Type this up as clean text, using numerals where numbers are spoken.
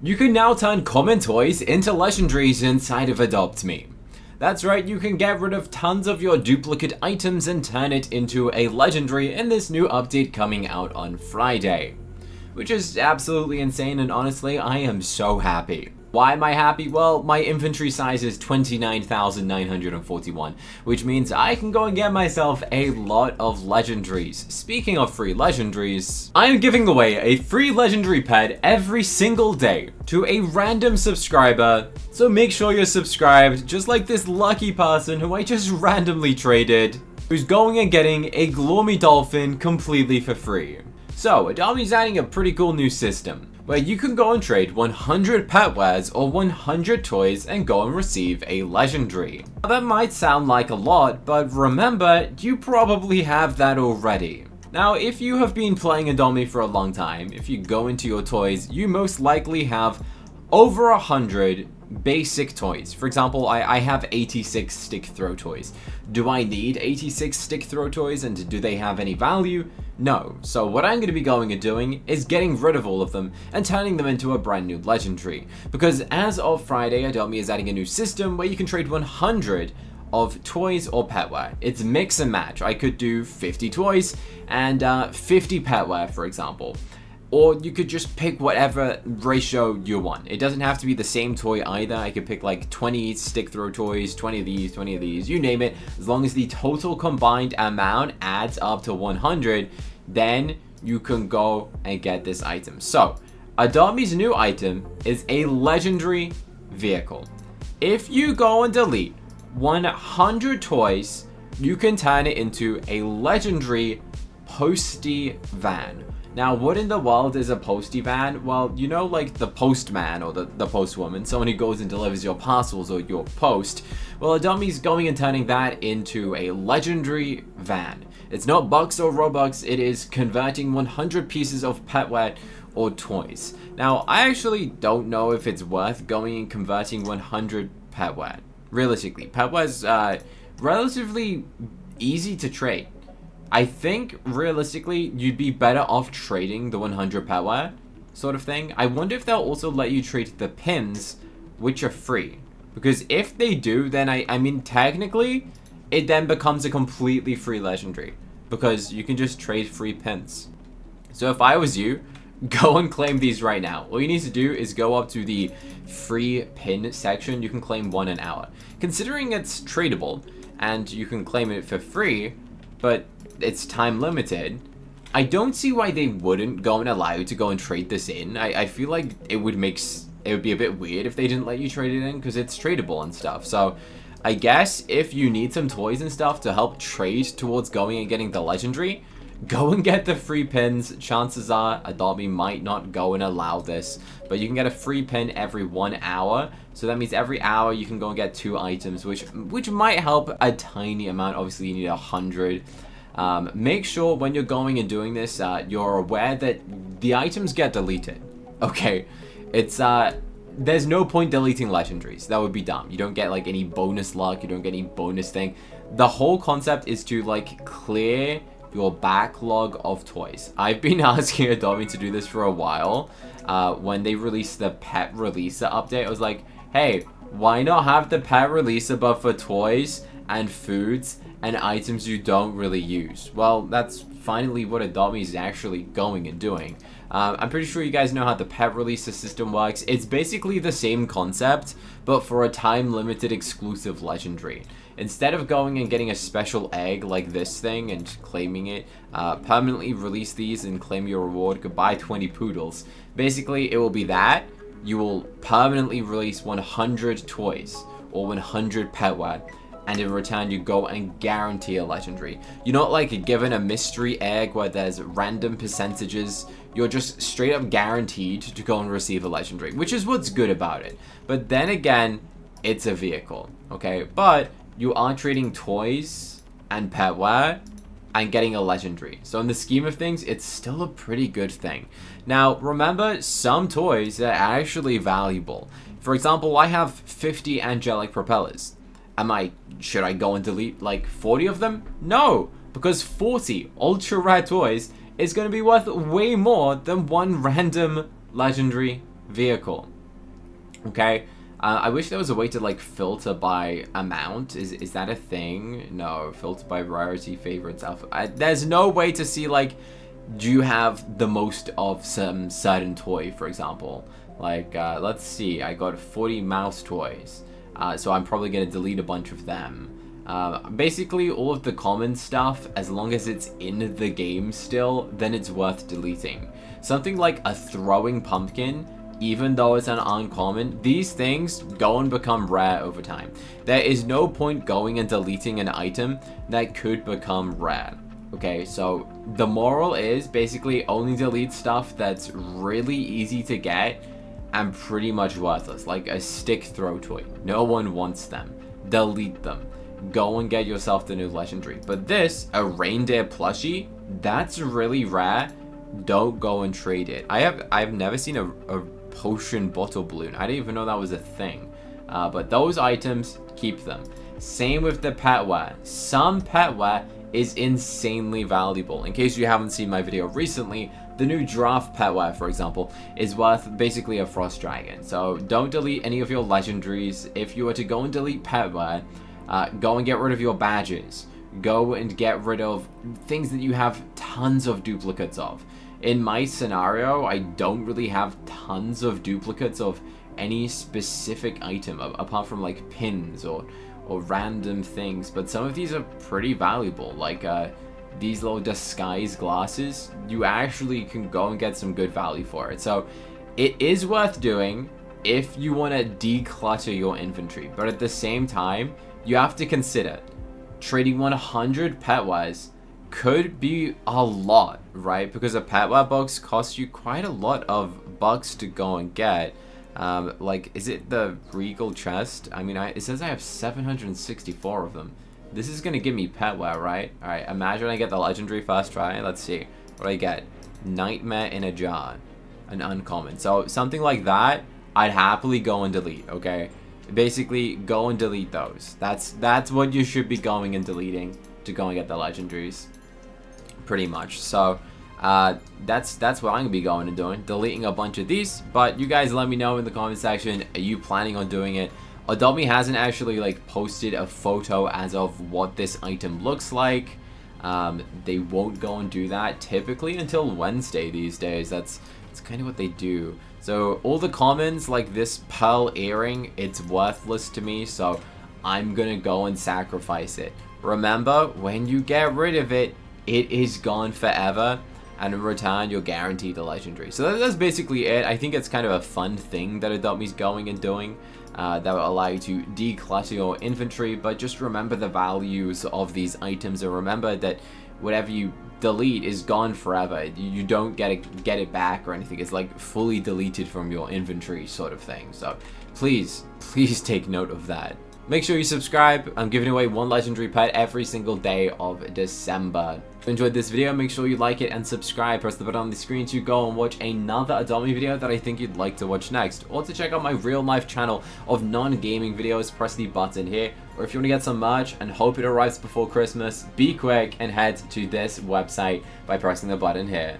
You can now turn common toys into legendaries inside of Adopt Me. That's right, you can get rid of tons of your duplicate items and turn it into a legendary in this new update coming out on Friday. Which is absolutely insane, and honestly, I am so happy. Why am I happy? Well, my inventory size is 29,941, which means I can go and get myself a lot of legendaries. Speaking of free legendaries, I am giving away a free legendary pet every single day to a random subscriber, so make sure you're subscribed, just like this lucky person who I just randomly traded, who's going and getting a Gloomy Dolphin completely for free. So, Adopt Me's adding a pretty cool new system, where you can go and trade 100 pet wares or 100 toys and go and receive a legendary. Now, that might sound like a lot, but remember, you probably have that already. Now, if you have been playing Adopt Me for a long time, if you go into your toys, you most likely have over 100 basic toys. For example, I have 86 stick throw toys. Do I need 86 stick throw toys, and do they have any value? No. So what I'm going to be going and doing is getting rid of all of them and turning them into a brand new legendary. Because as of Friday, Adopt Me is adding a new system where you can trade 100 of toys or petware. It's mix and match. I could do 50 toys and 50 petware, for example. Or you could just pick whatever ratio you want. It doesn't have to be the same toy either. I could pick like 20 stick throw toys, 20 of these, you name it. As long as the total combined amount adds up to 100, then you can go and get this item. So, Adopt Me's new item is a legendary vehicle. If you go and delete 100 toys, you can turn it into a legendary posty van. Now, what in the world is a postie van? Well, you know, like the postman or the postwoman, someone who goes and delivers your parcels or your post. Well, Adopt Me's going and turning that into a legendary van. It's not bucks or robux, it is converting 100 pieces of petware or toys. Now, I actually don't know if it's worth going and converting 100 petware. Realistically, petware's relatively easy to trade. I think, realistically, you'd be better off trading the 100 petware sort of thing. I wonder if they'll also let you trade the pins, which are free. Because if they do, then I mean, technically, it then becomes a completely free legendary. Because you can just trade free pins. So if I was you, go and claim these right now. All you need to do is go up to the free pin section. You can claim one an hour. Considering it's tradable, and you can claim it for free, but it's time limited, I don't see why they wouldn't go and allow you to go and trade this in. I feel like it would be a bit weird if they didn't let you trade it in, because it's tradable and stuff. So I guess if you need some toys and stuff to help trade towards going and getting the legendary, go and get the free pins. Chances are Adopt Me might not go and allow this, but you can get a free pin every 1 hour. So that means every hour you can go and get 2 items, which might help a tiny amount. Obviously you need 100. Make sure when you're going and doing this, you're aware that the items get deleted. Okay, it's there's no point deleting legendaries. That would be dumb. You don't get like any bonus luck. You don't get any bonus thing. The whole concept is to like clear your backlog of toys. I've been asking Adopt Me to do this for a while. When they released the pet releaser update, I was like, hey, why not have the pet releaser but for toys and foods and items you don't really use? Well, that's finally what Adopt Me is actually going and doing. I'm pretty sure you guys know how the pet releaser system works. It's basically the same concept, but for a time-limited exclusive legendary. Instead of going and getting a special egg like this thing and claiming it, permanently release these and claim your reward. Goodbye 20 poodles. Basically, it will be that. You will permanently release 100 toys or 100 petware, and in return you go and guarantee a legendary. You're not like given a mystery egg where there's random percentages. You're just straight up guaranteed to go and receive a legendary, which is what's good about it. But then again, it's a vehicle, okay? But you are trading toys and petware and getting a legendary. So in the scheme of things, it's still a pretty good thing. Now, remember, some toys are actually valuable. For example, I have 50 angelic propellers. Should I go and delete like 40 of them? No, because 40 ultra rare toys is going to be worth way more than one random legendary vehicle. Okay. I wish there was a way to like filter by amount. Is that a thing? No, filter by rarity, favorites, alpha. There's no way to see like, do you have the most of some certain toy, for example? Like, let's see. I got 40 mouse toys, so I'm probably gonna delete a bunch of them. Basically, all of the common stuff, as long as it's in the game still, then it's worth deleting. Something like a throwing pumpkin, even though it's an uncommon, these things go and become rare over time. There is no point going and deleting an item that could become rare. Okay, so the moral is basically only delete stuff that's really easy to get and pretty much worthless, like a stick throw toy. No one wants them. Delete them. Go and get yourself the new legendary. But this, a reindeer plushie, that's really rare. Don't go and trade it. I've never seen a potion bottle balloon. I didn't even know that was a thing. But those items, keep them. Same with the petware. Some petware is insanely valuable. In case you haven't seen my video recently, the new draft petware, for example, is worth basically a frost dragon. So don't delete any of your legendaries. If you were to go and delete petware, go and get rid of your badges. Go and get rid of things that you have tons of duplicates of. In my scenario, I don't really have tons of duplicates of any specific item apart from like pins or random things, but some of these are pretty valuable, like these little disguise glasses. You actually can go and get some good value for it. So it is worth doing if you want to declutter your inventory, but at the same time, you have to consider trading 100 petwares could be a lot, right? Because a petware box costs you quite a lot of bucks to go and get. Like, is it the regal chest? I mean, it says I have 764 of them. This is gonna give me petware, right? All right, imagine I get the legendary first try. Let's see what I get. Nightmare in a jar, an uncommon. So something like that, I'd happily go and delete. Okay, basically go and delete those. That's what you should be going and deleting to go and get the legendaries, pretty much. So that's what I'm gonna be going and doing, deleting a bunch of these. But you guys let me know in the comment section, are you planning on doing it? Adopt Me hasn't actually like posted a photo as of what this item looks like. They won't go and do that typically until Wednesday these days. That's kind of what they do. So all the commons, like this pearl earring, it's worthless to me, so I'm gonna go and sacrifice it. Remember, when you get rid of it, it is gone forever, and in return, you're guaranteed a legendary. So that's basically it. I think it's kind of a fun thing that Adopt Me's going and doing that will allow you to declutter your inventory, but just remember the values of these items, and remember that whatever you delete is gone forever. You don't get it back or anything. It's like fully deleted from your inventory sort of thing. So please take note of that. Make sure you subscribe. I'm giving away one legendary pet every single day of December. If you enjoyed this video, make sure you like it and subscribe. Press the button on the screen to go and watch another Adopt Me video that I think you'd like to watch next. Or to check out my real life channel of non-gaming videos, press the button here. Or if you want to get some merch and hope it arrives before Christmas, be quick and head to this website by pressing the button here.